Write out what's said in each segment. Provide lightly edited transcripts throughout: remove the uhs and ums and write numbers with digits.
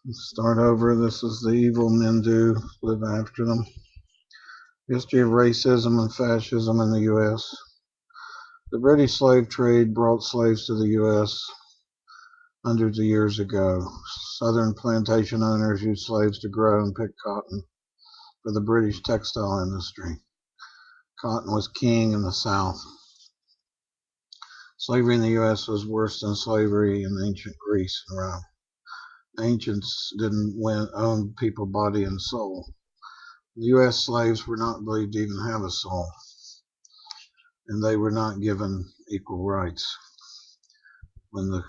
Let's start over. This is the evil men do live after them. History of racism and fascism in the U.S. The British slave trade brought slaves to the U.S. hundreds of years ago. Southern plantation owners used slaves to grow and pick cotton for the British textile industry. Cotton was king in the South. Slavery in the U.S. was worse than slavery in ancient Greece and Rome. Ancients didn't own people body and soul. The U.S. slaves were not believed to even have a soul, and they were not given equal rights when the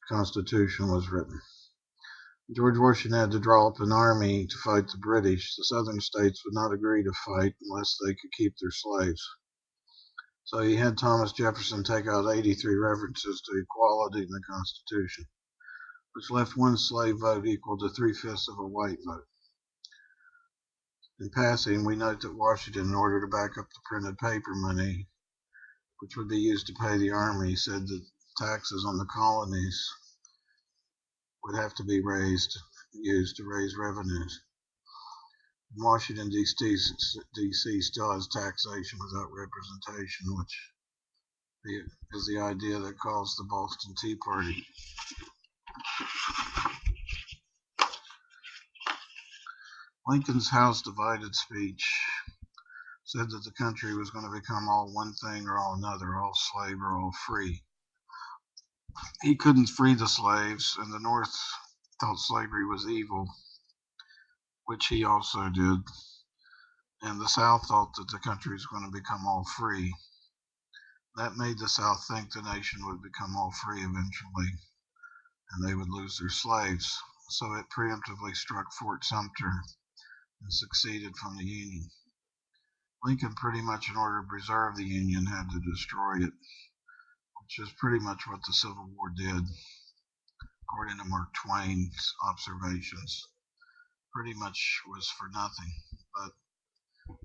Constitution was written. George Washington had to draw up an army to fight the British. The southern states would not agree to fight unless they could keep their slaves. So he had Thomas Jefferson take out 83 references to equality in the Constitution, which left one slave vote equal to 3/5 of a white vote. In passing, we note that Washington, in order to back up the printed paper money, which would be used to pay the army, said that taxes on the colonies would have to be used to raise revenues. Washington, D.C. still has taxation without representation, which is the idea that caused the Boston Tea Party. Lincoln's House divided speech said that the country was going to become all one thing or all another, all slave or all free. He couldn't free the slaves, and the North thought slavery was evil, which he also did. And the South thought that the country was going to become all free. That made the South think the nation would become all free eventually, and they would lose their slaves. So it preemptively struck Fort Sumter and seceded from the Union. Lincoln, pretty much in order to preserve the Union, had to destroy it, which is pretty much what the Civil War did, according to Mark Twain's observations. Pretty much was for nothing. But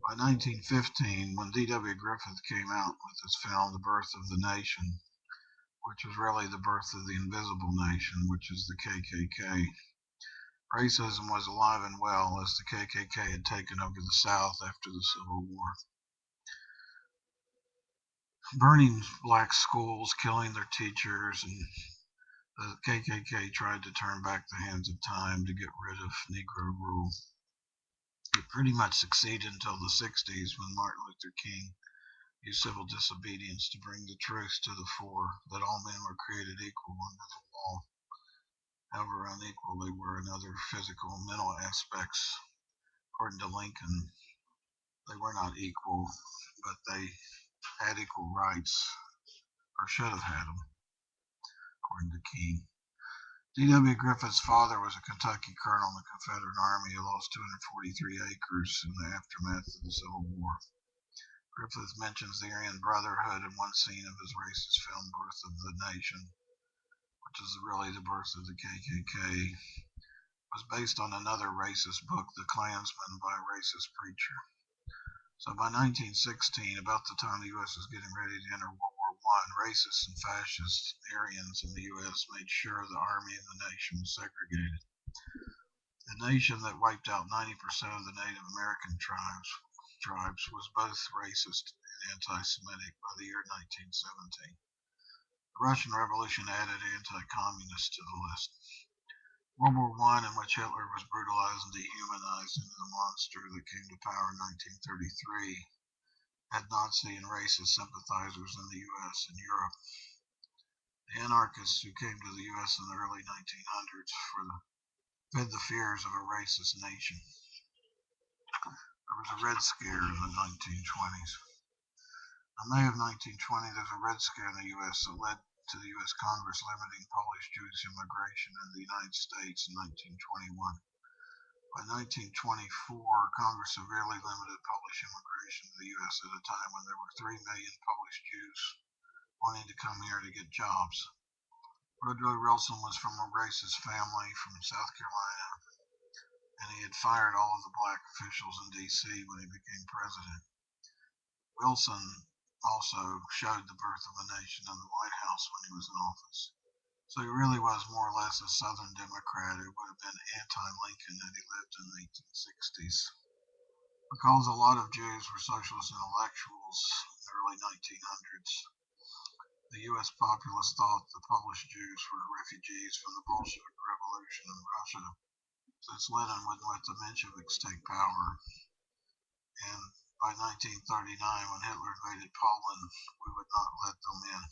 by 1915, when D.W. Griffith came out with his film, The Birth of the Nation, which was really the birth of the invisible nation, which is the KKK, racism was alive and well as the KKK had taken over the South after the Civil War. Burning black schools, killing their teachers, and the KKK tried to turn back the hands of time to get rid of Negro rule. It pretty much succeeded until the 60s when Martin Luther King used civil disobedience to bring the truth to the fore that all men were created equal under the law. However unequal they were in other physical and mental aspects. According to Lincoln, they were not equal, but they had equal rights, or should have had them, according to King. D.W. Griffith's father was a Kentucky colonel in the Confederate Army who lost 243 acres in the aftermath of the Civil War. Griffith mentions the Aryan Brotherhood in one scene of his racist film, Birth of the Nation, which is really the birth of the KKK, was based on another racist book, The Klansman, by a racist preacher. So by 1916, about the time the U.S. was getting ready to enter World War I, racists and fascist Aryans in the U.S. made sure the army and the nation was segregated. The nation that wiped out 90% of the Native American tribes was both racist and anti-Semitic by the year 1917. The Russian Revolution added anti-communists to the list. World War I, in which Hitler was brutalized and dehumanized into the monster that came to power in 1933, had Nazi and racist sympathizers in the U.S. and Europe. The anarchists who came to the U.S. in the early 1900s fed the fears of a racist nation. There was a Red Scare in the 1920s. In May of 1920, there was a Red Scare in the U.S. that led to the U.S. Congress limiting Polish Jewish immigration in the United States in 1921. By 1924, Congress severely limited Polish immigration to the U.S. at a time when there were 3 million Polish Jews wanting to come here to get jobs. Woodrow Wilson was from a racist family from South Carolina, and he had fired all of the black officials in D.C. when he became president. Wilson also showed the birth of a nation in the White House when he was in office. So he really was more or less a Southern Democrat who would have been time Lincoln had he lived in the 1860s. Because a lot of Jews were socialist intellectuals in the early 1900s, the U.S. populace thought the Polish Jews were refugees from the Bolshevik Revolution in Russia, since Lenin wouldn't let the Mensheviks take power. And by 1939, when Hitler invaded Poland, we would not let them in.